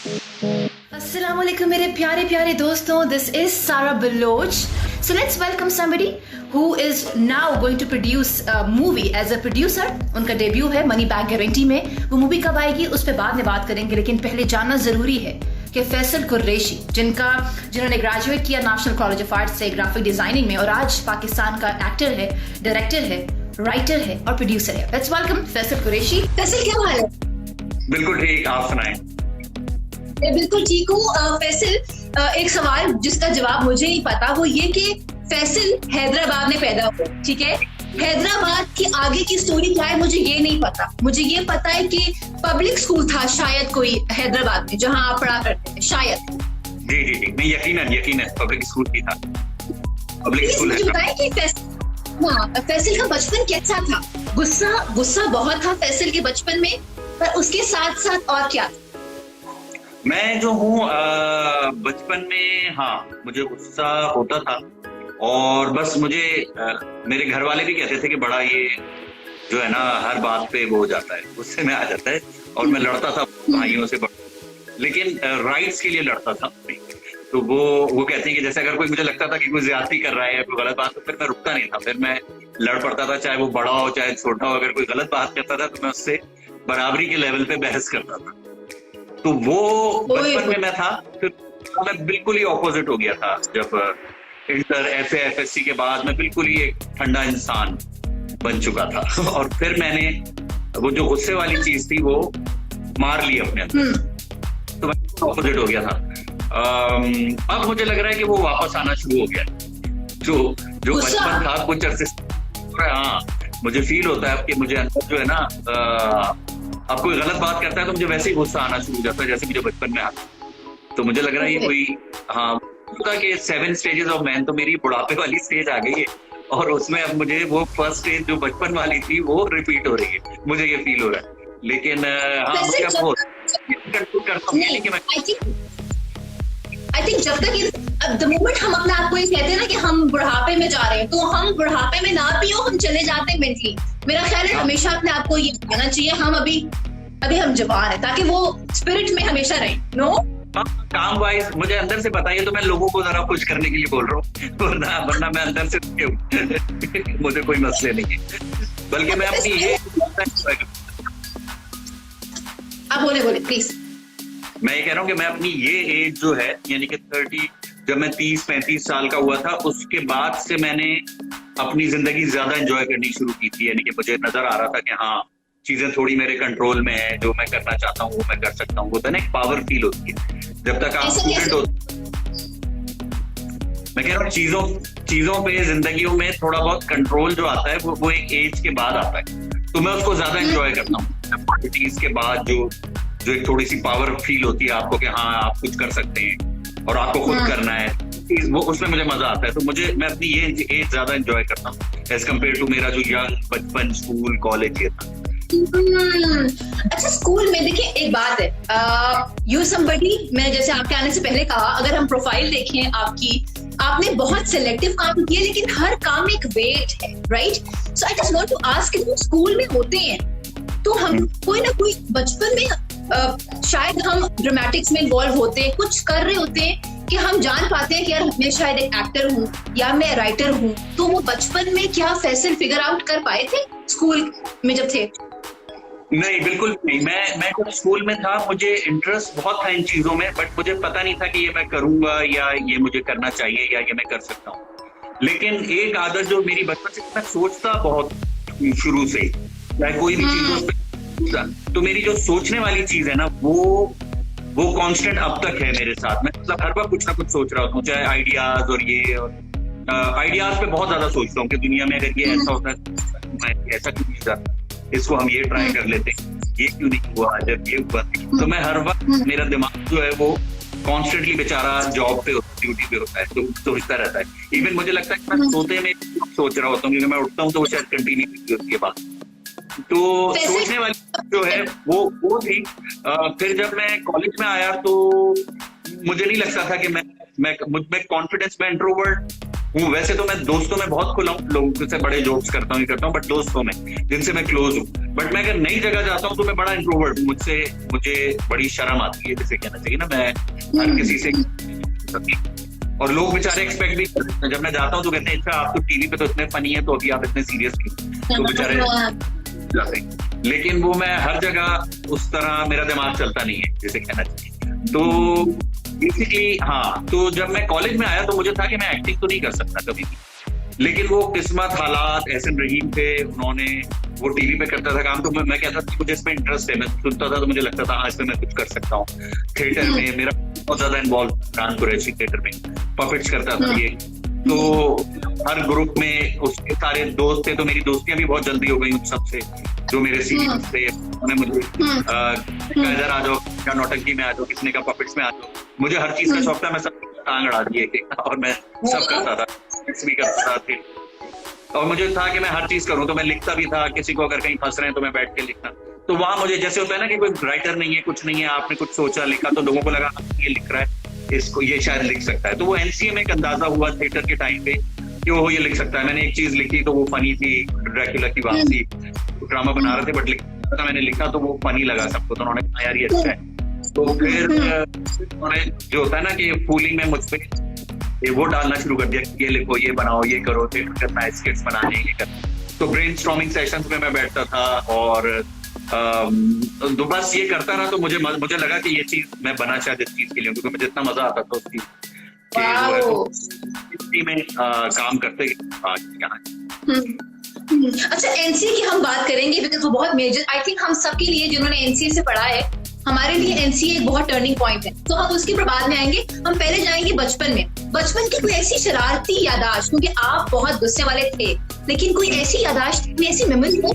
Assalamualaikum मेरे प्यारे प्यारे दोस्तों, this is Sarah Baloch. So let's welcome somebody who is now going to produce a movie as a producer. उनका debut है money back guarantee में. वो मूवी कब आएगी उस पर बाद में बात करेंगे, लेकिन पहले जानना जरूरी है कि फैसल कुरैशी जिन्होंने ग्रेजुएट किया नेशनल कॉलेज ऑफ आर्ट्स से ग्राफिक डिजाइनिंग में और आज पाकिस्तान का एक्टर है, डायरेक्टर है, राइटर है और प्रोड्यूसर है. Let's welcome Faisal Qureshi. फैसल क्या हाल है? बिल्कुल ठीक, आप सुनाएं. मैं बिल्कुल ठीक हूँ. फैसल, एक सवाल जिसका जवाब मुझे ही पता, वो ये कि फैसल हैदराबाद में पैदा हुआ, ठीक है. हैदराबाद की आगे की स्टोरी क्या है मुझे ये नहीं पता. मुझे ये पता है कि पब्लिक स्कूल था शायद कोई हैदराबाद में जहाँ आप पढ़ा करते थे शायद. जी जी जी, नहीं यकीनन पब्लिक स्कूल ही था. पब्लिक स्कूल मुझे बताएं कि फैसल का बचपन कैसा था. गुस्सा बहुत था फैसल के बचपन में, पर उसके साथ साथ और क्या? मैं जो हूँ बचपन में, हाँ, मुझे गुस्सा होता था और बस मुझे मेरे घर वाले भी कहते थे कि बड़ा ये जो है ना हर बात पे वो हो जाता है, गुस्से में आ जाता है. और मैं लड़ता था भाइयों से, लेकिन राइट्स के लिए लड़ता था. तो वो कहते हैं कि जैसे अगर कोई मुझे लगता था कि कोई ज्यादती कर रहा है या कोई गलत बात, तो फिर मैं रुकता नहीं था, फिर मैं लड़ पड़ता था, चाहे वो बड़ा हो चाहे छोटा हो. अगर कोई गलत बात करता था तो मैं उससे बराबरी के लेवल पे बहस करता था. तो वो बचपन में मैं था. फिर मैं बिल्कुल ही ऑपोजिट हो गया था जब इंटर FA FSC के बाद. मैं बिल्कुल ही एक ठंडा इंसान बन चुका था और फिर मैंने वो जो गुस्से वाली चीज थी वो मार ली अपने अंदर. तो मैं ऑपोजिट हो गया था. अब मुझे लग रहा है कि वो वापस आना शुरू हो गया. जो बचपन था कुछ अरसे. हाँ, मुझे फील होता है कि मुझे अंदर जो है ना, अब कोई गलत बात करता है तो मुझे वैसे ही गुस्सा आना शुरू हो जाता है जैसे मुझे बचपन में आता. तो मुझे लग रहा है ये कोई, हाँ, कि 7 स्टेजेस ऑफ मैन, तो मेरी बुढ़ापे वाली स्टेज आ गई है और उसमें अब मुझे वो फर्स्ट स्टेज जो बचपन वाली थी वो रिपीट हो रही है. मुझे ये फील हो रहा है. लेकिन हाँ, मुझे अब वो करता हूँ. आई थिंक जब तक द मोमेंट हम अपने आप को ये कहते हैं ना कि हम बुढ़ापे में जा रहे हैं, तो हम बुढ़ापे में ना भी हो, हम चले जाते हैं मेंटली. मेरा ख्याल है हमेशा अपने आप को ये कहना चाहिए हम अभी हम जवान है, ताकि वो स्पिरिट में हमेशा रहे. नो काम वाइज मुझे अंदर से पता है, तो मैं लोगों को जरा खुश करने के लिए बोल रहा हूँ, वरना मैं अंदर से मुझे कोई मसले नहीं है. बल्कि मैं अपनी ये बोले प्लीज. मैं ये कह रहा हूँ कि मैं अपनी ये एज जो है, यानी कि 30, जब मैं 30-35 साल का हुआ था, उसके बाद से मैंने अपनी जिंदगी ज्यादा एंजॉय करनी शुरू की थी. यानी कि मुझे नजर आ रहा था कि हाँ, चीजें थोड़ी मेरे कंट्रोल में है, जो मैं करना चाहता हूँ वो मैं कर सकता हूँ. होता है ना, एक पावर फील होती है जब तक आप स्टूडेंट होते. मैं कह रहा हूँ चीजों पे, जिंदगियों में थोड़ा बहुत कंट्रोल जो आता है वो एक एज के बाद आता है. तो मैं उसको ज्यादा एंजॉय करता हूँ. 40s के बाद जो एक थोड़ी सी पावर फील होती है आपको कि हाँ आप कुछ कर सकते हैं और आपको खुद करना है, वो उसमें मुझे मजा आता है. तो मैं अपनी ये एज ज्यादा एंजॉय करता हूँ एज कम्पेयर टू मेरा जो यंग बचपन, स्कूल, कॉलेज ये था. अच्छा, स्कूल में देखिए एक बात है, यू समबडी, मैं जैसे आपके आने से पहले कहा, अगर हम प्रोफाइल देखें आपने बहुत सिलेक्टिव काम किया, लेकिन हर काम एक वेट है, right? So I just want to ask, कि स्कूल में होते हैं तो हम कोई ना कोई बचपन में शायद हम ड्रामेटिक्स में इन्वॉल्व होते हैं, कुछ कर रहे होते हैं कि हम जान पाते हैं कि यार मैं शायद एक एक्टर हूँ या मैं राइटर हूँ. तो वो बचपन में क्या फैसल फिगर आउट कर पाए थे स्कूल में जब थे? नहीं, बिल्कुल नहीं. मैं जब स्कूल में था मुझे इंटरेस्ट बहुत था इन चीजों में, बट मुझे पता नहीं था कि ये मैं करूंगा या ये मुझे करना चाहिए या ये मैं कर सकता हूँ. लेकिन एक आदत जो मेरी बचपन से, मैं सोचता बहुत शुरू से, चाहे कोई भी चीज, तो मेरी जो सोचने वाली चीज है ना वो कांस्टेंट अब तक है मेरे साथ. मैं मतलब हर बार कुछ ना कुछ सोच रहा हूँ, चाहे आइडियाज और ये, और आइडियाज पे बहुत ज्यादा सोचता हूँ कि दुनिया में अगर ये ऐसा होता है, मैं ऐसा क्यों नहीं करता, इसको हम ये ट्राई कर लेते हैं, ये क्यों नहीं हुआ जब ये हुआ. तो मैं हर वक्त, मेरा दिमाग जो है वो कॉन्स्टेंटली बेचारा जॉब पे, ड्यूटी पे होता है, तो सोचता रहता है. इवन मुझे लगता है कि मैं सोते में सोच रहा होता हूँ, क्योंकि मैं उठता हूँ तो वो शायद कंटिन्यू होती है बात. तो सोचने वाली जो है वो थी. फिर जब मैं कॉलेज में आया तो मुझे नहीं लगता था कि मैं कॉन्फिडेंस में इंट्रोवर्ट हूँ। वैसे तो मैं दोस्तों में बहुत खुला हूँ, लोगों से बड़े जोक्स करता हूँ, बट दोस्तों में जिनसे मैं क्लोज हूँ। बट मैं अगर नई जगह जाता हूँ तो मैं बड़ा इंट्रोवर्ट हूँ, मुझे बड़ी शर्म आती है, जैसे कहना चाहिए ना, मैं हर किसी से, और लोग बेचारे एक्सपेक्ट भी करते हैं। जब मैं जाता हूँ तो कहते हैं अच्छा आप तो टीवी पे तो इतने फनी है, तो अभी आप इतने सीरियस क्यों, तो बेचारे जाते हैं। लेकिन वो मैं हर जगह उस तरह मेरा दिमाग चलता नहीं है, जैसे कहना चाहिए। तो बेसिकली हाँ, तो जब मैं कॉलेज में आया तो मुझे था कि मैं एक्टिंग तो नहीं कर सकता कभी भी, लेकिन वो किस्मत, हालात, एहसन रहीम थे, उन्होंने, वो टीवी पे करता था काम, तो मैं कहता था मुझे इसमें इंटरेस्ट है, मैं सुनता था तो मुझे लगता था आज पे मैं कुछ कर सकता हूँ। थिएटर में मेरा बहुत ज्यादा इन्वॉल्व, इमरान कुरैशी थिएटर में पपेट्स करता था ये, तो हर ग्रुप में उसके सारे दोस्त थे, तो मेरी दोस्तियां भी बहुत जल्दी हो गई उन सबसे, जो मेरे सीनियर्स थे। उन्होंने मुझे इधर आ जाओ, क्या नौटंकी में आ जाओ, किसने का पपेट्स में आ जाओ, मुझे हर चीज का शौक था, मैं सब टांग अड़ा दिए और मैं सब करता था, भी करता था फिर, और मुझे था कि मैं हर चीज करूं, तो मैं लिखता भी था, किसी को अगर कहीं फंस रहे हैं तो मैं बैठ के लिखना। तो वहां मुझे जैसे होता है ना कि कोई राइटर नहीं है, कुछ नहीं है, आपने कुछ सोचा लिखा, तो लोगों को लगा ये लिख रहा है, इसको ये शायद लिख सकता है। तो वो एनसीए में एक अंदाजा हुआ थिएटर के टाइम पे कि वो ये लिख सकता है। मैंने एक चीज लिखी तो वो फनी थी, ड्रैकुला की वापसी, ड्रामा बना रहे थे बट लिखा, मैंने लिखा तो वो फनी लगा सबको, तो उन्होंने कहा यार ये अच्छा है। तो फिर उन्होंने जो होता है ना कि फूलिंग में मुझ पे वो डालना शुरू कर दिया, ये लिखो, ये बनाओ, ये करो, थिएटर करना है, स्किट्स बनाने, ये करना। तो ब्रेनस्टॉर्मिंग सेशंस में मैं बैठता था और तो बस ये करता रहा। तो मुझे लगा कि ये चीज मैं बना शायद इस चीज के लिए, क्योंकि मुझे इतना मजा आता था उसकी में काम करते यहाँ। अच्छा, एनसीए की हम बात करेंगे बिकॉज वो बहुत मेजर, आई थिंक हम सबके लिए जिन्होंने एनसीए से पढ़ा है, हमारे लिए एनसीए एक बहुत टर्निंग पॉइंट है, तो हम उसके बाद में आएंगे। हम पहले जाएंगे बचपन में, बचपन की कोई ऐसी शरारती यादाश्त, क्योंकि आप बहुत गुस्से वाले थे, लेकिन कोई ऐसी यादाश्त, कोई ऐसी मेमोरी हो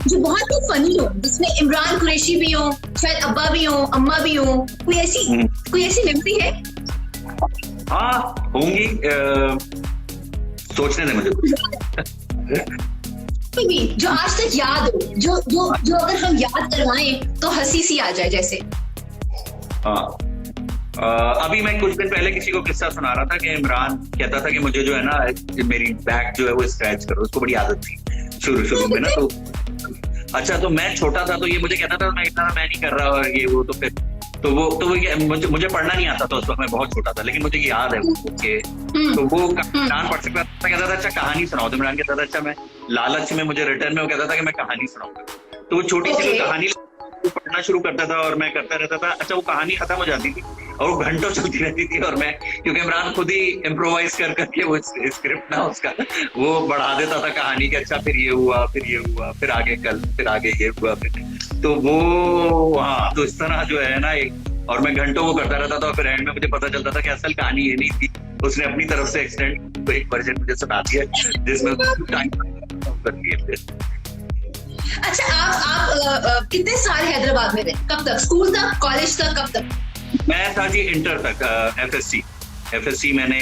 जो बहुत ही फनी हो, जिसमें इमरान कुरैशी भी हो, शायद अब्बा भी हो, अम्मा भी हो, कोई ऐसी मेमोरी है? हाँ होंगी, सोचने दे मुझे भी जो आज तक याद हो, जो अगर हम याद करवाएं तो हंसी सी आ जाए जैसे। हाँ, अभी मैं कुछ दिन पहले किसी को किस्सा सुना रहा था कि इमरान कहता था कि मुझे जो है ना मेरी बैक जो है वो स्क्रैच करो, उसको बड़ी आदत थी शुरू में ना। तो अच्छा, तो मैं छोटा था तो ये मुझे कहता था मैं नहीं कर रहा, और ये वो, तो फिर तो मुझे पढ़ना नहीं आता था उस वक्त, मैं बहुत छोटा था, लेकिन मुझे याद है कि तो वो इमरान पढ़ सकता था, कहता था अच्छा कहानी सुनाओ, तो इमरान कहता था अच्छा, मैं लालच में मुझे रिटर्न में वो कहता था कि मैं कहानी सुनाऊंगा। तो वो छोटी सी कहानी पढ़ना शुरू करता था और मैं करता रहता था। अच्छा, वो कहानी खत्म हो जाती थी और वो घंटों चलती रहती थी, और मैं, क्योंकि इमरान खुद ही इम्प्रोवाइज करके वो स्क्रिप्ट ना उसका वो बढ़ा देता था कहानी के, अच्छा फिर ये हुआ, फिर ये हुआ, फिर आगे कल, फिर आगे ये हुआ, फिर तो वो, हाँ, तो इस तरह जो है ना एक, और मैं घंटों वो करता रहता था, और फिर एंड में मुझे पता चलता था कि असल कहानी ये नहीं थी, उसने अपनी तरफ से एक्सटेंड तो एक वर्जन मुझे सुना दिया जिसमें टाइम कर दिए। अच्छा, आप कितने साल हैदराबाद में रहे? कब तक? स्कूल तक, कॉलेज तक, कब तक? मैं था जी इंटर तक। एफएससी मैंने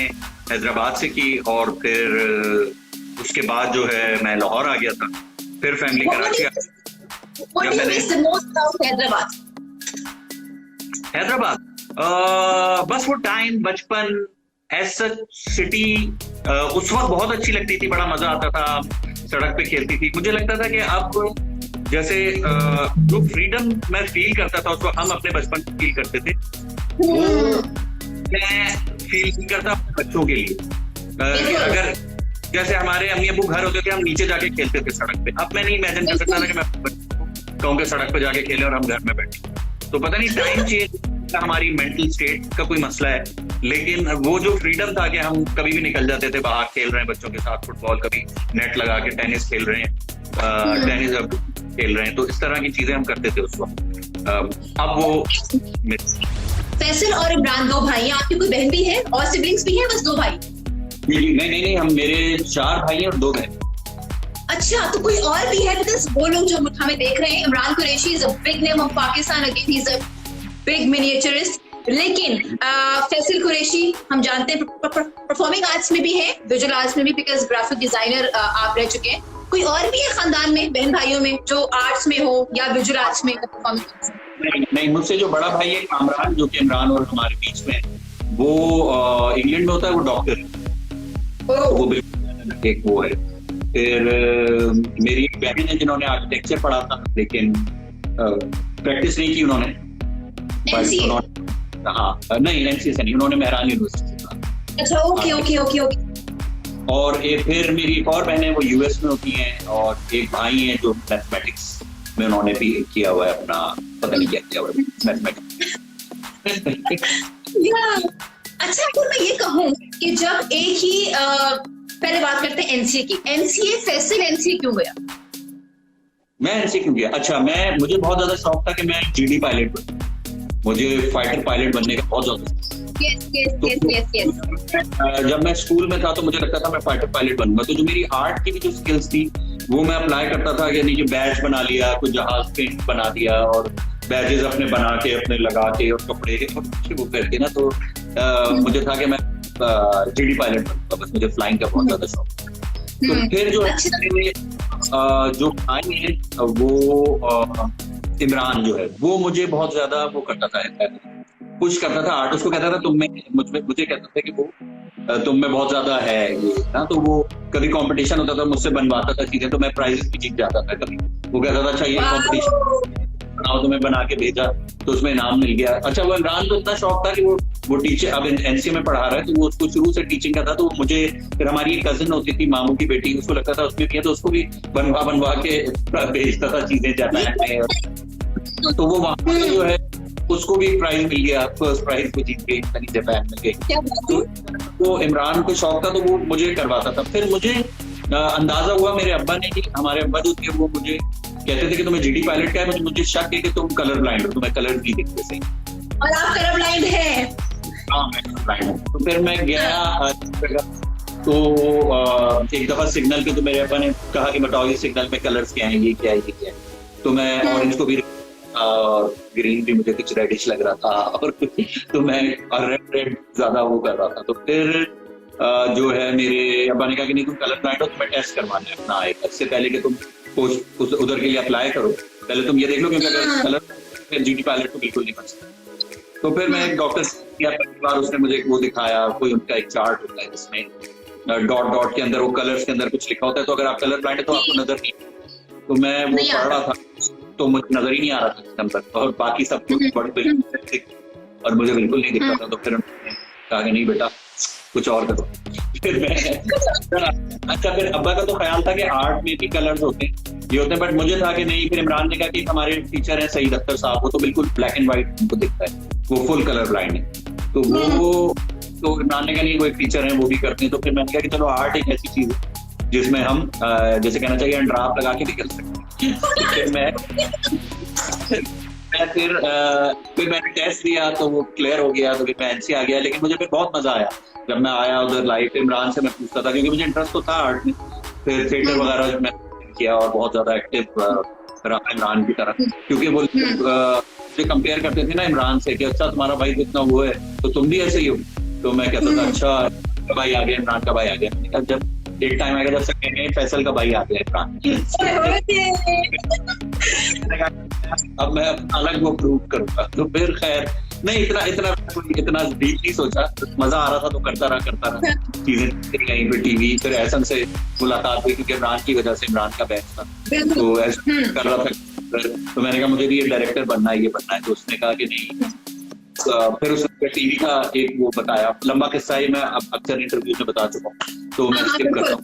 हैदराबाद से की, और फिर उसके बाद जो है मैं लाहौर आ गया था, फिर फैमिली कराची आ गई। हैदराबाद बस वो टाइम, बचपन, ऐसा सिटी उस वक्त बहुत अच्छी लगती थी, बड़ा मजा आता था, सड़क पे खेलती थी। मुझे लगता था कि अब जैसे जो फ्रीडम मैं फील करता था उस वक्त हम अपने बचपन में फील करते थे, वो मैं फील नहीं करता बच्चों के लिए। कि अगर जैसे हमारे अम्मी अबू घर होते थे, हम नीचे जाके खेलते थे सड़क पे, अब मैं नहीं इमेजिन कर सकता था कि मैं कहूँ कि सड़क पे जाके खेले और हम घर में बैठे। तो पता नहीं टाइम चेंज, हमारी मेंटल स्टेट का कोई मसला है, लेकिन वो जो फ्रीडम था कि हम कभी भी निकल जाते थे बाहर, खेल रहे हैं बच्चों के साथ फुटबॉल, कभी नेट लगा के टेनिस खेल रहे हैं, टेनिस खेल रहे हैं, तो इस तरह की चीजें हम करते थे उस वक्त। अब वो फैसल और इमरान दो भाई हैं, आपकी कोई बहन भी है और सिबलिंग्स भी हैं, बस दो भाई? नहीं, हम मेरे 4 भाई हैं और 2 बहन। अच्छा, तो कोई और भी है? बिकॉज वो लोग जो हमें देख रहे हैं, Imran Qureshi is a big name of Pakistan, again he is a big miniaturist, लेकिन फैसल कुरैशी हम जानते हैं परफॉर्मिंग आर्ट्स में भी है, विजुअल आर्ट्स में भी, बिकॉज ग्राफिक डिजाइनर आप रह चुके हैं। कोई और भी है खानदान में, बहन भाइयों में, जो आर्ट्स में हो या विजुअल आर्ट्स में परफॉर्मिंग? नहीं, मुझसे जो बड़ा भाई है कामरान, जो कि इमरान और हमारे बीच में, वो इंग्लैंड में होता है, वो डॉक्टर है। तो वो बिल्कुल एक वो है। फिर मेरी बहन है जिन्होंने आर्किटेक्चर पढ़ा था, लेकिन प्रैक्टिस नहीं की उन्होंने। NCA? हाँ नहीं, एनसीए से नहीं, उन्होंने मेहरान यूनिवर्सिटी से पढ़ा। अच्छा, ओके ओके ओके ओके। और फिर मेरी एक और बहन है, वो यूएस में होती हैं, और एक भाई है जो मैथमेटिक्स में उन्होंने भी किया हुआ है अपना, पता नहीं क्या किया हुआ है मैथमेटिक्स। अच्छा, अगर मैं ये कहूँ कि जब एक ही पहले बात करते हैं एनसीए की, एनसीए फैसल एनसीए क्यों गया? मैं एनसीए क्यों गया? अच्छा, मुझे बहुत ज्यादा शौक था कि मैं जीडी पायलट बनूं, मुझे फाइटर पायलट बनने का बहुत ज्यादा। जब मैं स्कूल में था तो मुझे लगता था मैं फाइटर पायलट बनूंगा, तो जो मेरी आर्ट की भी जो स्किल्स थी वो मैं अप्लाई करता था कि नीचे बैच बना लिया, कुछ जहाज पेंट बना दिया और बैजेस अपने बना के अपने लगा के और कपड़े वो करके ना, तो मुझे था कि मैं जीडी पायलट बनूंगा, बस मुझे फ्लाइंग का बहुत ज्यादा शौक। तो फिर जो भाई है वो इमरान जो है वो मुझे बहुत ज्यादा वो करता था, पुश करता था आर्ट, उसको कहता था तुम में, मुझे कहता था कि वो तुम में बहुत ज्यादा है ये ना, तो वो कभी कंपटीशन होता था मुझसे बनवाता था चीजें, तो मैं प्राइजेस भी जीत जाता था कभी। वो कहता था अच्छा ये कंपटीशन बनाओ, तो मैं बना के भेजा तो उसमें इनाम मिल गया। अच्छा, वो इमरान को इतना शौक था कि वो टीचर अब एनसीए में पढ़ा रहा है, तो वो उसको शुरू से टीचिंग का था, तो मुझे फिर हमारी एक कजिन होती थी मामू की बेटी, उसको लगता था उसमें भी है, तो उसको भी बनवा के भेजता था चीजें जापान में, तो वो वहां जो है उसको भी प्राइज मिल गया, फर्स्ट प्राइज को जीत गई जापान में गई। तो इमरान को शौक था तो वो मुझे करवाता था। फिर मुझे अंदाजा हुआ मेरे अब्बा ने कि हमारे अब्बा जो थे वो मुझे कहते थे कि तुम्हें जीडी पायलट का है, मुझे शक है कि तुम कलर ब्लाइंड हो, तुम्हें कलर नहीं दिखते सही। और आप कलर ब्लाइंड हैं? हाँ, मैं कलर ब्लाइंड हूँ। तो फिर मैं गया तो एक दफा सिग्नल पे, तो मेरे अब्बा ने कहा कि बताओ ये सिग्नल में कलर्स क्या है, ये क्या है, ये क्या है, तो मैं ऑरेंज को भी और ग्रीन भी मुझे कुछ रेडिश लग रहा था, और तो मैं रेड ज्यादा वो कर रहा था। तो फिर जो है मेरे अब्बा ने कहा कि नहीं तुम कलर ब्लाइंड हो, तुम्हें टेस्ट करवाना है अपना आएगा, इससे पहले कि तुम उधर के लिए अप्लाई करो, पहले तुम ये देख लो, क्योंकि अगर कलर फिर जीडी पायलट तो बिल्कुल नहीं बन सकता। तो फिर मैं एक डॉक्टर से किया, पहली बार उसने मुझे वो दिखाया, कोई उनका एक चार्ट होता है जिसमें डॉट डॉट के अंदर वो कलर्स के अंदर कुछ लिखा होता है, तो अगर आप कलर ब्लाइंड है तो आपको नजर नहीं। तो मैं वो पढ़ रहा था तो मुझे नजर ही नहीं आ रहा था नंबर, और बाकी सब कुछ बड़े और मुझे बिल्कुल नहीं दिख रहा था। तो फिर उन्होंने कहा कि नहीं बेटा कुछ और करो। फिर मैं अच्छा, फिर अब्बा का तो ख्याल था कि आर्ट में भी कलर्स होते हैं, ये होते हैं, बट मुझे था कि नहीं। फिर इमरान ने कहा कि हमारे टीचर हैं सईद अख्तर साहब, वो तो बिल्कुल ब्लैक एंड व्हाइट उनको दिखता है, वो फुल कलर ब्लाइंड है, तो वो तो इमरान ने कहा नहीं वो एक टीचर है वो भी करते हैं। तो फिर मैंने कहा कि चलो आर्ट एक ऐसी चीज है जिसमें हम जैसे कहना चाहिए ड्राफ्ट लगा के भी कर सकते हैं। फिर मैंने टेस्ट दिया तो वो क्लियर हो गया, तो फिर मैं एनसी आ गया। लेकिन मुझे फिर बहुत मजा आया जब मैं आया उधर लाइव, इमरान से मैं पूछता था क्योंकि मुझे इंटरेस्ट तो था आर्ट में, फिर थिएटर वगैरह मैं किया और बहुत ज्यादा एक्टिव रहा इमरान की तरह, क्योंकि वो मुझे कंपेयर करते थे ना इमरान से कि अच्छा तुम्हारा भाई कितना वो है तो तुम भी ऐसे ही हो। तो मैं कहता था अच्छा भाई आ गया, इमरान का भाई आ गया। जब एक टाइम आएगा जब सेकंड फैसल का भाई आ गया इमरान, अब मैं अलग वो प्रूव करूंगा। तो फिर खैर नहीं, इतना डीपली सोचा, मजा आ रहा था तो करता रहा चीजें कहीं पे टीवी। फिर एहसन से मुलाकात हुई क्योंकि इमरान की वजह से, इमरान का बैच था तो ऐसा कर रहा था। तो मैंने कहा मुझे भी ये डायरेक्टर बनना है, ये बनना है। तो उसने कहा कि नहीं। फिर उसने टीवी का एक वो बताया, लंबा किस्सा ही मैं अब अक्सर इंटरव्यू में बता चुका हूँ तो मैं स्किप करता हूँ।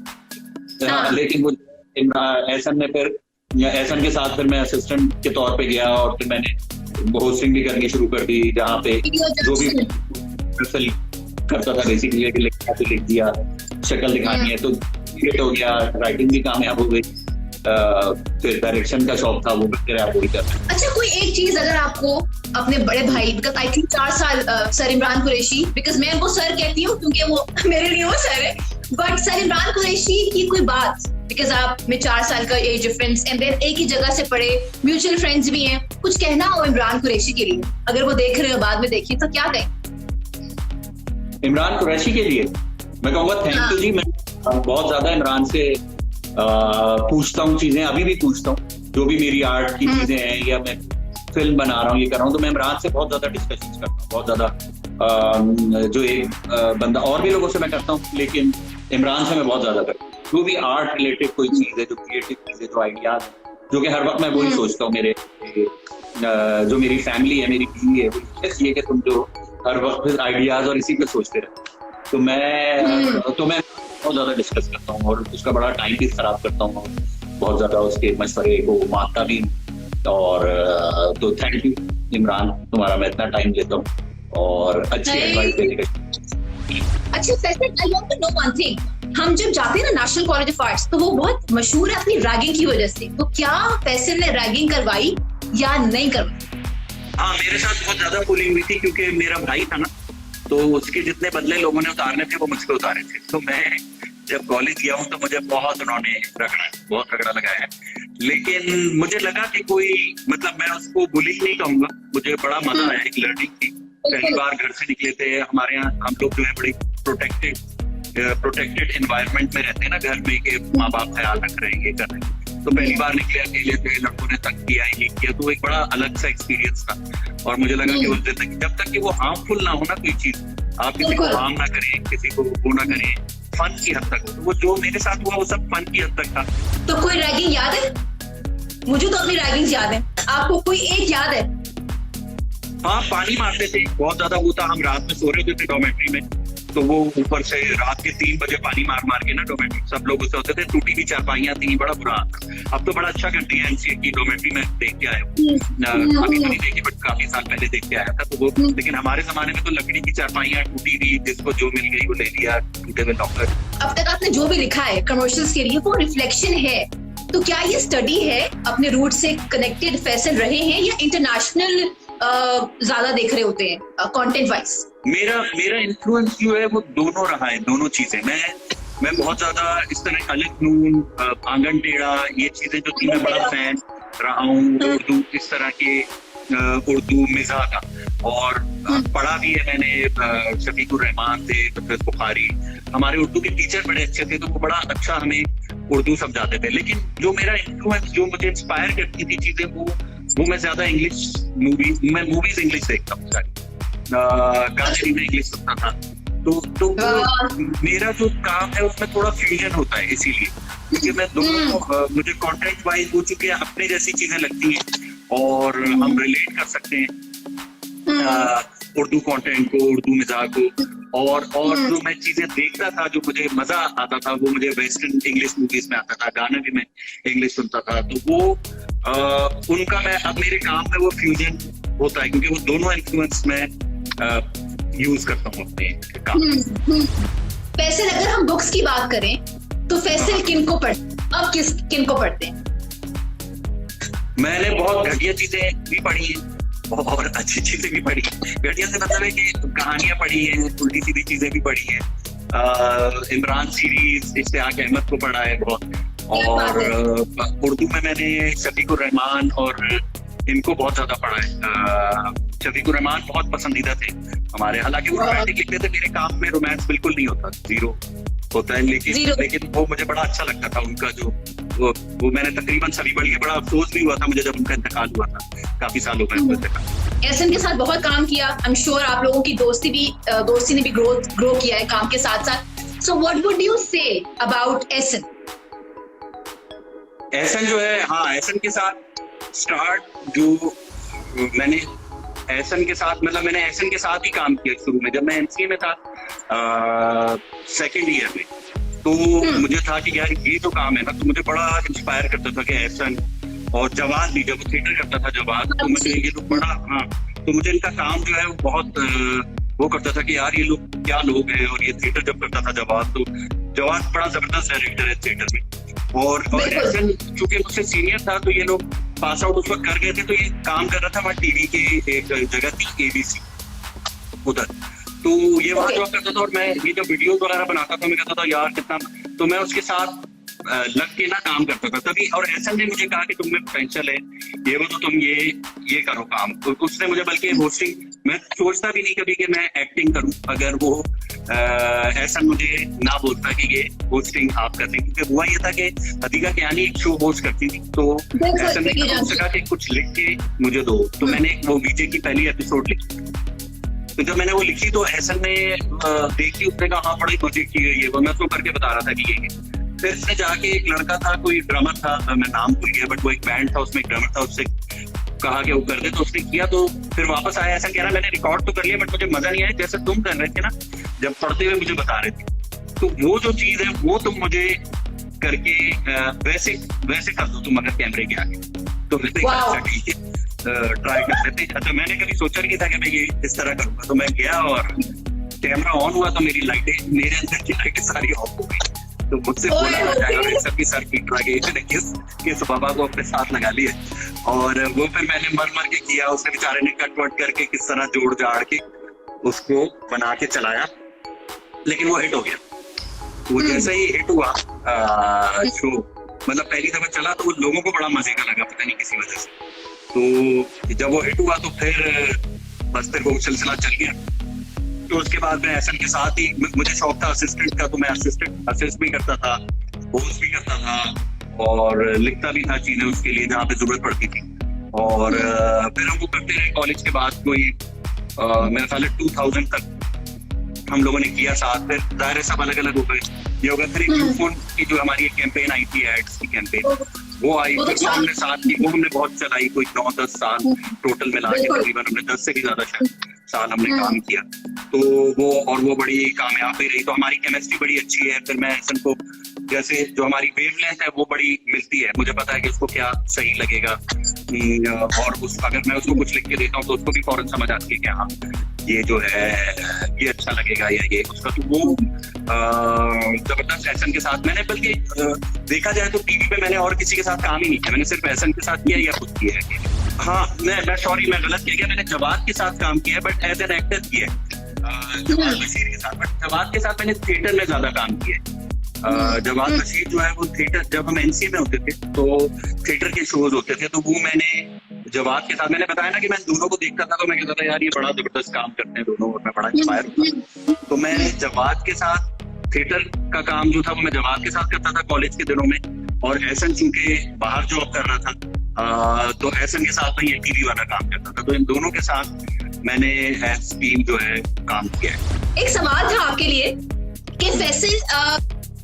लेकिन वो एहसन ने फिर एहसन के साथ फिर मैं असिस्टेंट के तौर पे गया और फिर मैंने होस्टिंग भी करनी शुरू कर दी, जहाँ पे जो भी करता था बेसिकली लिख दिया, शक्ल दिखानी है तो हो गया, राइटिंग भी कामयाब हो गई, फिर डायरेक्शन का शौक था वो फिर आप वही करते। अच्छा, कोई एक चीज अगर आपको अपने बड़े भाई, बिकॉज आई थिंक 4 साल सर इमरान कुरैशी, बिकॉज मैं उनको सर कहती हूँ क्योंकि वो मेरे लिए वो सर है, बट सर इमरान कुरैशी की कोई बात, बिकॉज आप में 4 साल का एज डिफरेंस एंड देन एक ही जगह से पढ़े, म्यूचुअल फ्रेंड्स भी हैं, कुछ कहना हो इमरान कुरैशी के लिए, अगर वो देख रहे हो बाद में देखिए तो क्या कहें? इमरान कुरैशी के लिए मैं कहूँगा थैंक यू जी। मैं बहुत ज्यादा इमरान से पूछता हूँ चीजें, अभी भी पूछता हूँ जो भी मेरी आर्ट की चीजें हैं या मैं फिल्म बना रहा हूँ ये कर रहा हूँ, तो मैं इमरान से बहुत ज्यादा डिस्कशन करता हूँ, बहुत ज्यादा जो एक बंदा, और भी लोगों से मैं करता हूँ लेकिन इमरान से मैं बहुत ज्यादा करता हूँ। जो भी आर्ट रिलेटेड कोई चीज है, जो क्रिएटिव चीज है, जो आइडियाज है, जो कि हर वक्त मैं वही सोचता हूँ। मेरे जो मेरी फैमिली है, मेरी बीवी है, वो ये कि तुम जो हर वक्त आइडियाज और इसी पे सोचते रहे। तो मैं बहुत ज्यादा डिस्कस करता हूँ और उसका बड़ा टाइम भी खराब करता हूँ, बहुत ज्यादा उसके मशवरे को मानता भी हूँ। और तो थैंक यू इमरान, तुम्हारा मैं इतना टाइम लेता हूँ और अच्छी एडवाइस देने का। अच्छा Faisal, I want to know one thing, हम जब जाते हैं ना नेशनल कॉलेज ऑफ आर्ट्स, तो वो बहुत मशहूर है अपनी रैगिंग की वजह से। तो क्या फैसल ने रैगिंग करवाई या नहीं करवाई? हाँ, मेरे साथ बहुत ज्यादा बुलिंग हुई थी क्योंकि मेरा भाई था ना, तो उसके जितने बदले लोगों ने उतारने थे वो मुझ पे उतारे थे। तो मैं जब कॉलेज गया हूँ तो मुझे बहुत उन्होंने बहुत रगड़ा लगाया है। लेकिन मुझे लगा कि कोई मतलब मैं उसको बुलिंग नहीं कहूंगा, मुझे बड़ा मजा आया, एक लर्निंग थी। पहली बार घर से निकले थे, हमारे यहाँ हम लोग जो है बड़ी प्रोटेक्टेड एनवायरनमेंट में रहते हैं ना घर में, कि माँ बाप ख्याल रख रहे हैं, ये कर रहे हैं। तो पहली बार निकले अकेले थे, लड़कों ने तंग किया, ये किया, तो एक बड़ा अलग सा एक्सपीरियंस था। और मुझे लगा कि उस दिन तक जब तक कि वो हार्मफुल ना हो ना कोई चीज, आप किसी को हार्म ना करें, किसी को वो ना करें, फन की हद तक हो। तो वो जो मेरे साथ हुआ वो सब फन की हद तक था। तो कोई रैगिंग याद है? मुझे तो अपनी रैगिंग याद है, आपको कोई एक याद है? हाँ, पानी मारते थे बहुत ज्यादा। वो था, हम रात में सो रहे थे डॉर्मेट्री में, तो वो ऊपर से रात के 3 बजे पानी मार मार के ना डॉर्मेट्री सब लोग उससे होते थे, टूटी हुई चारपाइयां थी, बड़ा बुरा था। अब तो बड़ा अच्छा करती है एमसीए की डॉर्मेट्री में, देख के आया हूँ। अभी तो नहीं देखी, बट काफी साल पहले देख के आया था। तो वो, लेकिन हमारे जमाने में तो लकड़ी की चारपाइयां टूटी हुई, जिसको जो मिल गई वो ले लिया, टूटे हुए लॉकर। अब तक आपने जो भी लिखा है कमर्शियल्स के लिए, वो रिफ्लेक्शन है। तो क्या ये स्टडी है, अपने रूट से कनेक्टेड फैसल रहे हैं या इंटरनेशनल ज्यादा देख रहे होते हैं कंटेंट वाइज? मेरा इन्फ्लुएंस जो है वो दोनों रहा है, दोनों चीजें। मैं बहुत ज्यादा इस तरह अलग नून, आंगन टेढ़ा, ये चीजें जो थी, मैं बड़ा फैन रहा हूँ उर्दू, इस तरह के उर्दू मिज़ा का। और पढ़ा भी है मैंने, शफीकुर रहमान थे, हफीज बुखारी, हमारे उर्दू के टीचर बड़े अच्छे थे, तो वो बड़ा अच्छा हमें उर्दू समझाते थे। लेकिन जो मेरा इन्फ्लुएंस, जो मुझे इंस्पायर करती थी चीजें, वो मैं ज्यादा इंग्लिश मूवीज इंग्लिश देखता हूँ सारी, गाने भी मैं इंग्लिश सुनता था। तो मेरा जो काम है उसमें थोड़ा फ्यूजन होता है, इसीलिए क्योंकि मैं दोनों, मुझे कंटेंट वाइज हो चुके हैं, अपने जैसी चीजें लगती हैं और हम रिलेट कर सकते हैं उर्दू कंटेंट को, उर्दू मिजाज को। और जो मैं चीजें देखता था, जो मुझे मजा आता था, वो मुझे वेस्टर्न इंग्लिश मूवीज में आता था, गाना भी मैं इंग्लिश सुनता था। तो वो उनका मैं अब मेरे काम में वो फ्यूजन होता है, क्योंकि वो दोनों इन्फ्लुएंस में यूज करता हूँ अपने काम। फैसल, अगर हम बुक्स की बात करें तो फैसल किनको किनको पढ़ते हैं? मैंने बहुत घटिया चीजें भी पढ़ी हैं और अच्छी चीजें भी पढ़ी। घटिया से मतलब है कि कहानियां पढ़ी हैं, उल्टी सीधी चीजें भी पढ़ी हैं। इमरान सीरीज, इश्तियाक अहमद को पढ़ा है बहुत। और उर्दू में मैंने शफीकुर रहमान और इनको बहुत ज्यादा पढ़ा है। शफीकुर रहमान बहुत पसंदीदा थे हमारे, हालांकि वो रोमांटिक लिखते थे, मेरे काम में रोमांस बिल्कुल नहीं होता, जीरो होता है। लेकिन वो मुझे बड़ा अच्छा लगता था उनका जो वो मैंने तकरीबन सभी पढ़ लिया। बड़ा अफसोस भी हुआ था मुझे जब उनका इंतकाल हुआ था, काफी साल हो गए। एहसन के साथ बहुत काम किया, आई एम श्योर आप लोगों की दोस्ती ने भी ग्रो किया है काम के साथ साथ। So what would you say about Ehsan? Ehsan जो है, हाँ, एहसन के साथ स्टार्ट जो मैंने एहसन के साथ, मतलब मैंने एहसन के साथ ही काम किया शुरू में, जब मैं एमसीए में था, सेकेंड ईयर में। तो मुझे था कि यार ये जो काम है ना, तो मुझे बड़ा इंस्पायर करता था कि एहसन और जवाद भी, जब थिएटर करता था जवाद, तो मुझे ये लोग बड़ा, हाँ, तो मुझे इनका काम जो है वो बहुत वो करता था कि यार ये लोग क्या लोग हैं। और ये थिएटर जब करता था जवाद, तो जवाद बड़ा जबरदस्त डायरेक्टर है थिएटर में। और एहसन चूंकि मुझसे सीनियर था, तो ये लोग पास आउट उस वक्त कर गए थे, तो ये काम कर रहा था वहाँ टीवी के एक जगह थी ABC उधर, तो ये वहाँ जॉब करता था। और मैं ये जब वीडियोस वगैरह बनाता था, मैं कहता था यार कितना, तो मैं उसके साथ लग के ना काम करता था तभी। और एहसन ने मुझे कहा कि तुम में पोटेंशियल है, ये वो, तो तुम ये करो काम। तो उसने मुझे बल्कि होस्टिंग, मैं सोचता भी नहीं कभी कि मैं एक्टिंग करूं, अगर वो एहसन मुझे ना बोलता कि ये होस्टिंग आप कर दें, क्योंकि हुआ ये था कि हदीका कियानी एक शो होस्ट करती थी, तो एहसन ने मुझसे कहा कि कुछ लिख के मुझे दो। तो मैंने वो वीजे की पहली एपिसोड लिखी तो जब मैंने वो लिखी तो एहसन ने देखी, उसने कहा हाँ बड़ी मजे की गई है वो, मैं उसको करके बता रहा था कि ये फिर इसने जाके एक लड़का था, कोई ड्रमर था, मैं नाम भूल गया, बट वो एक बैंड था, उसमें एक ड्रमर था, उससे कहा कि वो कर दे, तो उसने किया। तो फिर वापस आया, ऐसा कह रहा मैंने रिकॉर्ड तो कर लिया बट मुझे मजा नहीं आया जैसे तुम कर रहे थे ना जब पढ़ते हुए मुझे बता रहे थे। तो वो जो चीज है वो तुम मुझे करके वैसे कर दो तुम अगर कैमरे के आगे। तो मैंने कहा अच्छा ठीक है ट्राई कर लेते। अच्छा मैंने कभी सोचा नहीं था कि मैं ये इस तरह करूंगा। तो मैं गया और कैमरा ऑन हुआ तो मेरी लाइटें, मेरे अंदर की लाइटें सारी ऑफ हो गई। तो मुझसे बोला ना जाएगा, मेरे सबकी सर पीट रहा गई किस बाबा को अपने साथ लगा लिए। और वो फिर मैंने मर के किया, उसने बेचारे ने कट वट करके किस तरह जोड़ जाड़ के उसको बना के चलाया, लेकिन वो हिट हो गया। वो जैसे ही हिट हुआ शो, मतलब पहली दफा चला तो वो लोगों को बड़ा मजे का लगा, पता नहीं किसी वजह से। तो जब वो हिट हुआ तो फिर बस फिर वो सिलसिला चल गया। तो उसके बाद मैं एहसन के साथ ही, मुझे शौक था असिस्टेंट का, तो मैं असिस्ट भी करता था, होस्ट भी करता था और लिखता भी था चीजें उसके लिए जहाँ पे जरूरत पड़ती थी। और फिर हम वो करते रहे कॉलेज के बाद, कोई मेरे ख्याल 2000 तक हम लोगों ने किया साथ। फिर जाहिर है सब अलग अलग हो गए। ये होगा फिर एक फोन की जो हमारी एक कैंपेन आई थी, एड्स की कैंपेन, वो आई, फिर हमने साथ की, वो हमने बहुत चलाई, कोई 9-10 साल टोटल मिला के, तकरीबन हमने 10 से भी ज्यादा साल हमने काम किया। तो वो बड़ी कामयाब भी रही। तो हमारी केमिस्ट्री बड़ी अच्छी है। फिर मैं एहसन को जैसे जो हमारी वेवलेंथ है वो बड़ी मिलती है, मुझे पता है कि उसको क्या सही लगेगा। और अगर मैं उसको कुछ लिख के देता हूँ तो उसको भी फौरन समझ आती है कि हाँ ये जो है ये अच्छा लगेगा या ये उसका। तो वो जबरदस्त एहसन के साथ मैंने, बल्कि देखा जाए तो टीवी पे मैंने और किसी के साथ काम ही नहीं किया, मैंने सिर्फ एहसन के साथ किया या खुद किया है। हाँ मैं गलत किया गया, मैंने जवाद के साथ काम किया बट एज एन एक्टर किया जवाद बशीर के साथ। बट जवाद के साथ मैंने थिएटर में ज्यादा काम किया। जवाद बशीर जो है वो थिएटर, जब हम एनसी में होते थे तो थिएटर के शोज होते थे, तो वो मैंने जवाद के साथ, मैंने बताया ना कि मैं दोनों को देखता था तो मैं कहता था यार ये बड़ा जबरदस्त काम करते हैं दोनों, और मैं बड़ा इंस्पायर होता। तो मैं जवाद के साथ थिएटर का काम जो था वो मैं जवाद के साथ करता था कॉलेज के दिनों में, और एहसन चूंकि बाहर जॉब कर रहा था तो एहसन के साथ मैं ये टीवी वाला काम करता था। तो इन दोनों के साथ मैंने एज टीम जो है काम किया है। एक सवाल था आपके लिए कि फैसल,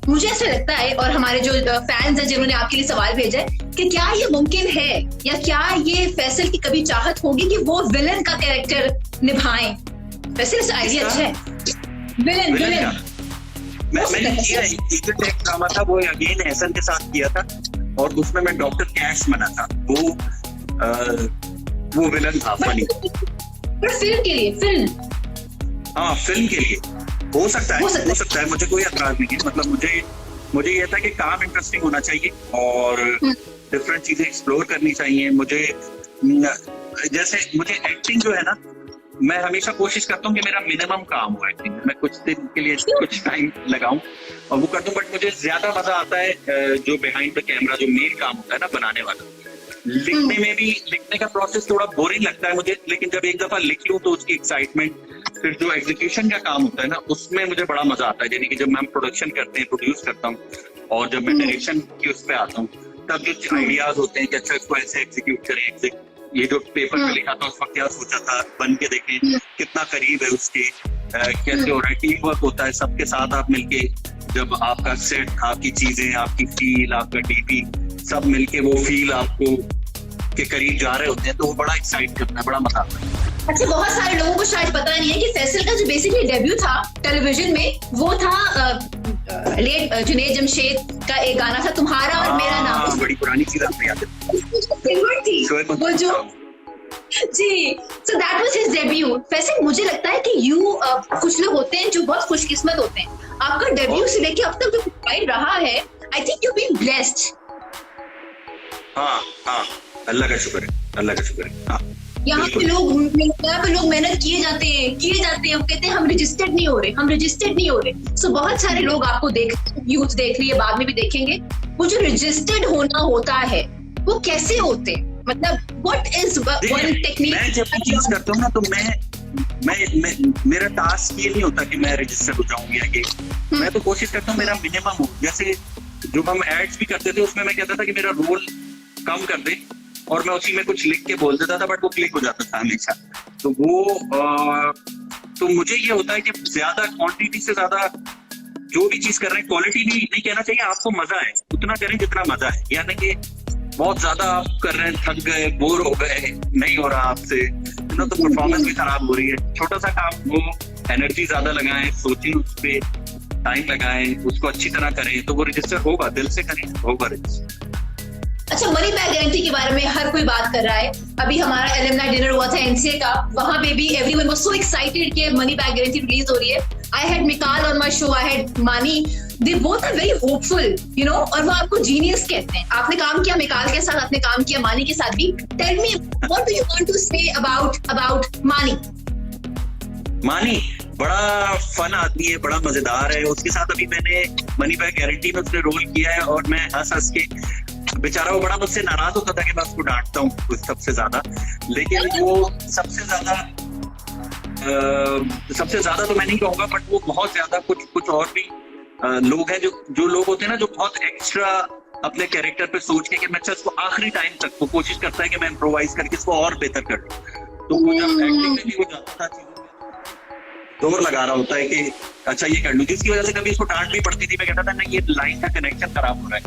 मुझे ऐसा लगता है और हमारे जो फैंस हैं जिन्होंने आपके लिए सवाल भेजा है कि क्या ये मुमकिन है या क्या ये फैसल की कभी चाहत होगी कि वो विलन का कैरेक्टर निभाएं? फैसल से आइडिया अच्छा है, विलन मैंने किया एक ड्रामा था, वो अगेन एहसन के साथ किया था और उसमें मैं डॉक्टर कैश बना था। वो विलन था फनी। पर फिल्म के लिए, फिल्म के लिए हो सकता है, मुझे कोई एतराज नहीं है। मतलब मुझे ये था कि काम इंटरेस्टिंग होना चाहिए और डिफरेंट चीजें एक्सप्लोर करनी चाहिए। मुझे एक्टिंग जो है ना, मैं हमेशा कोशिश करता हूँ कि मेरा मिनिमम काम हो एक्टिंग में, मैं कुछ दिन के लिए कुछ टाइम लगाऊं और वो करता हूँ। बट मुझे ज्यादा मजा आता है जो बिहाइंड द कैमरा जो मेन काम होता है ना बनाने वाला। लिखने में भी, लिखने का प्रोसेस थोड़ा बोरिंग लगता है मुझे, लेकिन जब एक दफा लिख लूं तो उसकी एक्साइटमेंट, फिर जो एग्जीक्यूशन का काम होता है ना उसमें मुझे बड़ा मजा आता है। यानी कि जब मैं प्रोडक्शन करते हैं, प्रोड्यूस करता हूँ और जब मैं डायरेक्शन की उस पे आता हूँ, तब जो आइडियाज होते हैं कि अच्छा इसको ऐसे एग्जीक्यूट करें, ये जो पेपर पे लिखा था उस वक्त क्या सोचा था, बन के देखें कितना करीब है उसके, कैसे हो रहा है। टीम वर्क होता है, सबके साथ आप मिलके, जब आपका सेट, आपकी चीजें, आपकी फील, आपका डीपी सब मिलके वो फील आपको के करीब जा रहे होते हैं, तो वो बड़ा एक्साइट करता है, बड़ा मजा आता है। अच्छा, बहुत सारे लोगों को शायद पता नहीं है कि फैसल का जो बेसिकली डेब्यू था टेलीविजन में वो था लेट जुनैद जमशेद का एक गाना था तुम्हारा और मेरा नाम। बड़ी पुरानी चीज आपने याद है वो जो जी, so that was his debut। Faisal मुझे लगता है कि कुछ लोग होते हैं जो बहुत खुशकिस्मत होते हैं, आपका डेब्यू से लेके अब तक जो प्रोफाइल रहा है, I think you been blessed. हाँ, अल्लाह का शुक्र है। हाँ, यहाँ पे लोग मेहनत किए जाते हैं, वो कहते हैं हम रजिस्टर्ड नहीं हो रहे। सो बहुत सारे लोग आपको यूथ देख रही है, बाद में भी देखेंगे। वो जो रजिस्टर्ड होना होता है वो कैसे होते हैं, मतलब व्हाट इज वन टेक्निक? मैं जब चीज करता हूँ ना तो मैं मेरा टास्क ये नहीं होता कि मैं रजिस्टर्ड हो जाऊँ या ये, मैं तो कोशिश करता हूँ मेरा मिनिमम हो। जैसे जो हम एड्स भी करते थे उसमें मैं कहता था कि मेरा रोल कम कर दे और मैं उसी में कुछ लिख के बोल देता था, बट वो क्लिक हो जाता था हमेशा। तो वो तो मुझे ये होता है कि ज्यादा क्वांटिटी से ज्यादा जो भी चीज कर रहे हैं क्वालिटी नहीं कहना चाहिए, आपको मजा है उतना करें जितना मजा है, यानी कि बहुत ज्यादा आप कर रहे हैं, थक गए, बोर हो गए, नहीं हो रहा आपसे तो परफॉर्मेंस भी खराब हो रही है। छोटा सा काम हो, एनर्जी ज्यादा लगाएं, सोचें उस पर, टाइम लगाएं, उसको अच्छी तरह करें तो वो रजिस्टर होगा, दिल से करें होगा रजिस्टर। अच्छा, मनी बैक गारंटी के बारे में हर कोई बात कर रहा है। अभी हमारा एलुमनाई डिनर हुआ था एनसीए का, वहां पे भी एवरीवन वाज सो एक्साइटेड कि मनी बैक गारंटी रिलीज हो रही है। I had Mikaal on my show, I had Mani, they both are very hopeful, you know, और वो आपको जीनियस कहते हैं। आपने काम किया मिकाल के साथ, आपने काम किया मानी के साथ भी। Tell me what do you want to say about Mani? Mani बड़ा फन आदमी है, बड़ा मजेदार है। उसके साथ अभी मैंने मनी बैक गारंटी में उसने रोल किया है और मैं हंस के, बेचारा वो बड़ा मुझसे नाराज होता था कि मैं उसको डांटता हूँ सबसे ज्यादा, लेकिन वो सबसे ज्यादा तो मैं नहीं कहूंगा, बट वो बहुत ज्यादा कुछ और भी लोग हैं जो लोग होते हैं ना, जो बहुत एक्स्ट्रा अपने कैरेक्टर पे सोच के कि मैं इसको आखिरी टाइम तक वो कोशिश करता है कि मैं इम्प्रोवाइज करके इसको और बेहतर कर लूं। तो वो जब एक्टिंग में भी वो जाता था चीजों में जोर लगा रहा होता है कि अच्छा ये कर लूं, जिसकी वजह से कभी इसको डांट भी पड़ती थी। मैं कहता था नहीं, ये लाइन का कनेक्शन खराब हो रहा है,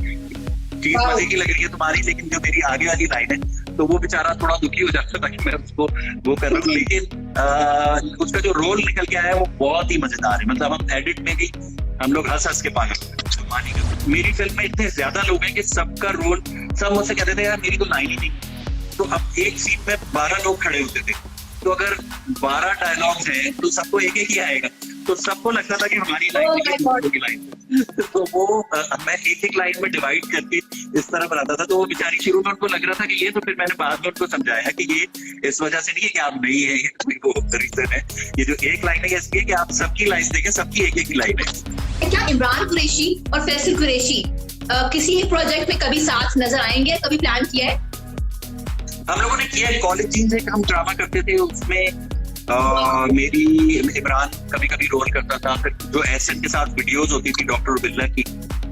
चीज मजे की लग रही है तुम्हारी, लेकिन जो मेरी आगे वाली लाइन है, तो वो बेचारा थोड़ा दुखी हो जाता था कि मैं उसको वो कर रहा हूँ। लेकिन उसका जो रोल निकल के आया है वो बहुत ही मजेदार है। मतलब हम एडिट में भी हम लोग हंस के पागल मानी गए। मेरी फिल्म में इतने ज्यादा लोग हैं कि सबका रोल, सब मुझसे कहते थे यार मेरी तो लाइन ही नहीं। तो अब एक सीन में 12 लोग खड़े होते थे, तो अगर 12 डायलॉग्स हैं तो सबको एक ही आएगा, तो सबको लगता था कि हमारी लाइन की लाइन तो वो मैं एक लाइन में डिवाइड करके इस तरह बनाता था। तो वो बेचारी शुरू में उनको लग रहा था कि ये, तो फिर मैंने बाद में उनको समझाया कि ये इस वजह से नहीं है कि आप नहीं है, ये वो रीजन है, ये जो एक लाइन है इसलिए कि आप सबकी लाइन देखें, सबकी एक ही लाइन है। क्या इमरान कुरैशी और फैसल कुरैशी किसी एक प्रोजेक्ट में कभी साथ नजर आएंगे? कभी प्लान किया है? हम लोगों ने किया है, कॉलेज जीन्स एक हम ड्रामा करते थे, उसमें मेरी इमरान कभी कभी रोल करता था। फिर जो एहसन के साथ वीडियोस होती थी डॉक्टर बिल्ला की,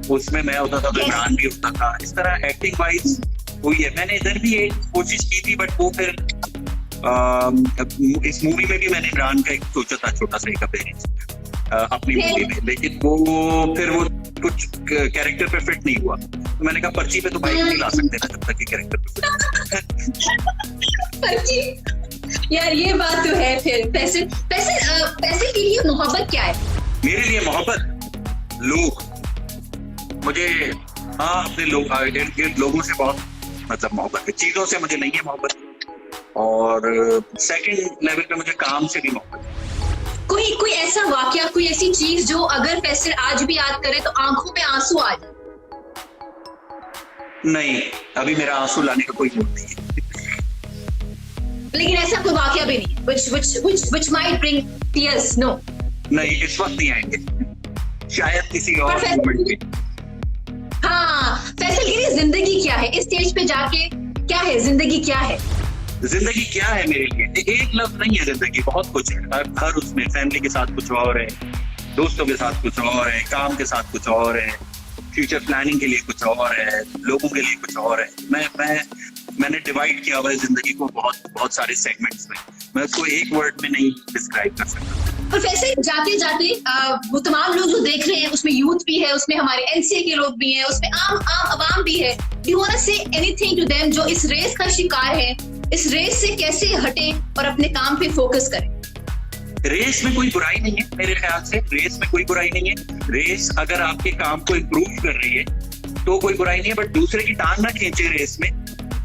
उसमें मैं होता था, तो इमरान भी होता था। इस तरह एक्टिंग वाइज हुई है। मैंने इधर भी एक कोशिश की थी, बट वो फिर इस मूवी में भी मैंने इमरान का एक सोचा था छोटा सा एक अपीयरेंस अपनी मूवी में, लेकिन वो कुछ कैरेक्टर पे फिट नहीं हुआ। तो मैंने कहा पर्ची पे तो बाइक नहीं ला सकते ना जब तक ये कैरेक्टर पर्ची, यार ये बात तो है। फिर पैसे के लिए मोहब्बत क्या है? मेरे लिए मोहब्बत लोग, मुझे अपने लोग, इर्द गिर्द लोगों से बहुत मतलब मोहब्बत है। चीजों से मुझे नहीं है मोहब्बत, और सेकंड लेवल पे मुझे काम से भी मोहब्बत है। कोई ऐसा वाकया, कोई ऐसी चीज जो अगर फैसल आज भी याद करे तो आंखों में आंसू आ जाए? नहीं, अभी मेरा आंसू लाने का कोई मूड नहीं है। लेकिन ऐसा कोई वाकया भी नहीं which might bring tears? No. नहीं, इस वक्त नहीं आएंगे, शायद किसी और मोमेंट में। हाँ, फैसल की जिंदगी क्या है? इस स्टेज पे जाके क्या है जिंदगी, क्या है जिंदगी? क्या है मेरे लिए? एक लफ्ज नहीं है जिंदगी, बहुत कुछ है। हर उसमें फैमिली के साथ कुछ और है, दोस्तों के साथ कुछ और है, काम के साथ कुछ और है, फ्यूचर प्लानिंग के लिए कुछ और है, लोगों के लिए कुछ और है। मैंने डिवाइड किया हुआ है जिंदगी को बहुत सारे सेगमेंट्स में। मैं उसको एक वर्ड में नहीं डिस्क्राइब कर सकता। और वैसे जाते जाते वो तमाम लोग जो देख रहे हैं, उसमें यूथ भी है, उसमें हमारे एनसीए के लोग भी हैं, उसमें आम आवाम भी है। Do you want to say anything to them जो इस रेस का शिकार है? इस रेस से कैसे हटे और अपने काम पे फोकस करें? रेस में कोई बुराई नहीं है मेरे ख्याल से, रेस में कोई बुराई नहीं है। रेस अगर आपके काम को इम्प्रूव कर रही है तो कोई बुराई नहीं है, बट दूसरे की टांग ना खींचे रेस में,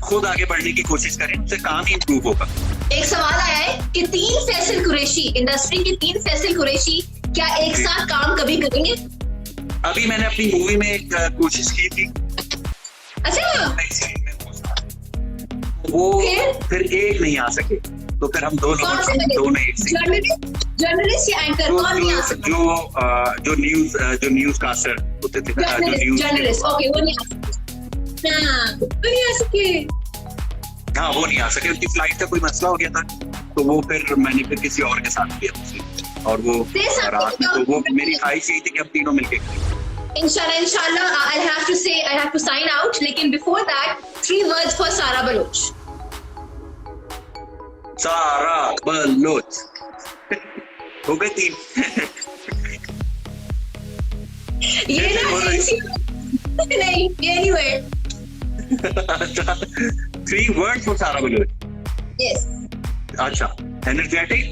खुद आगे बढ़ने की कोशिश करें, उससे काम ही इम्प्रूव होगा। एक सवाल आया है कि 3 फैसल कुरैशी, इंडस्ट्री के 3 फैसल कुरैशी क्या एक साथ काम कभी करेंगे? अभी मैंने अपनी मूवी में एक कोशिश की थी। अच्छा, वो फिर एक नहीं आ सके, तो फिर हम दो लोग दोनों एक जर्नलिस्ट या एंकर कौन नहीं आ सके? जो न्यूज कास्टर होते थे, जर्नलिस्ट, ओके, वो नहीं आ सके। हाँ, वो नहीं आ सके, उनकी फ्लाइट का कोई मसला हो गया था, तो वो फिर मैंने फिर किसी और के साथ किया उसे, और वो रात में, तो वो मेरी ख्वाहिश यही थी कि हम तीनों मिलके इंशाल्लाह I have to sign out, लेकिन before that 3 words for सारा बलोच। सारा बलोच हो गए 3। ये कैसे ना बोल रही? ऐसी नहीं, ये नहीं हुए। अच्छा 3 वर्ड्स वो सारा बोले। यस, अच्छा energetic,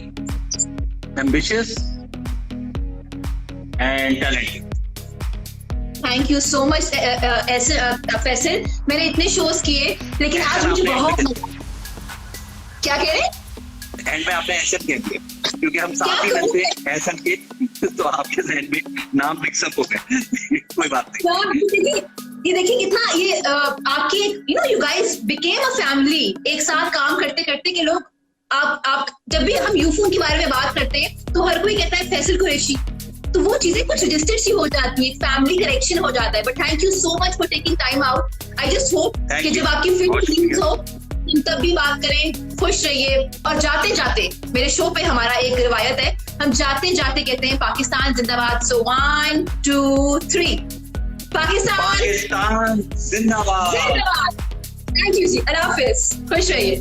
ambitious and talented. Thank you so much Faisal. मैंने इतने शोज किए लेकिन आज मुझे बहुत क्या कह रहे? एंड में आपने ऐसा कह दिया क्योंकि हम साथ ही क्या रहते हैं ऐसा के, तो आपके जहन में नाम मिक्सअप हो गए। कोई बात नहीं। ये देखिए कितना ये आपकी you guys became a family. एक साथ काम करते करते के लोग आप जब भी हम यूफोन के बारे में बात करते हैं तो हर कोई कहता है फैसल कुरैशी, तो वो चीजें कुछ रजिस्टर्ड सी हो जाती है, फैमिली कनेक्शन हो जाता है। But thank you so much for taking time out. I just hope कि जब आपकी फिल्म हो हम तब भी बात करें। खुश रहिए। और जाते जाते मेरे शो पे हमारा एक रिवायत है, हम जाते जाते कहते हैं पाकिस्तान जिंदाबाद। सो 1 2 3 पाकिस्तान जिंदाबाद। जिंदाबाद। थैंक यू जी, अल्लाह हाफिज, खुश रहिए।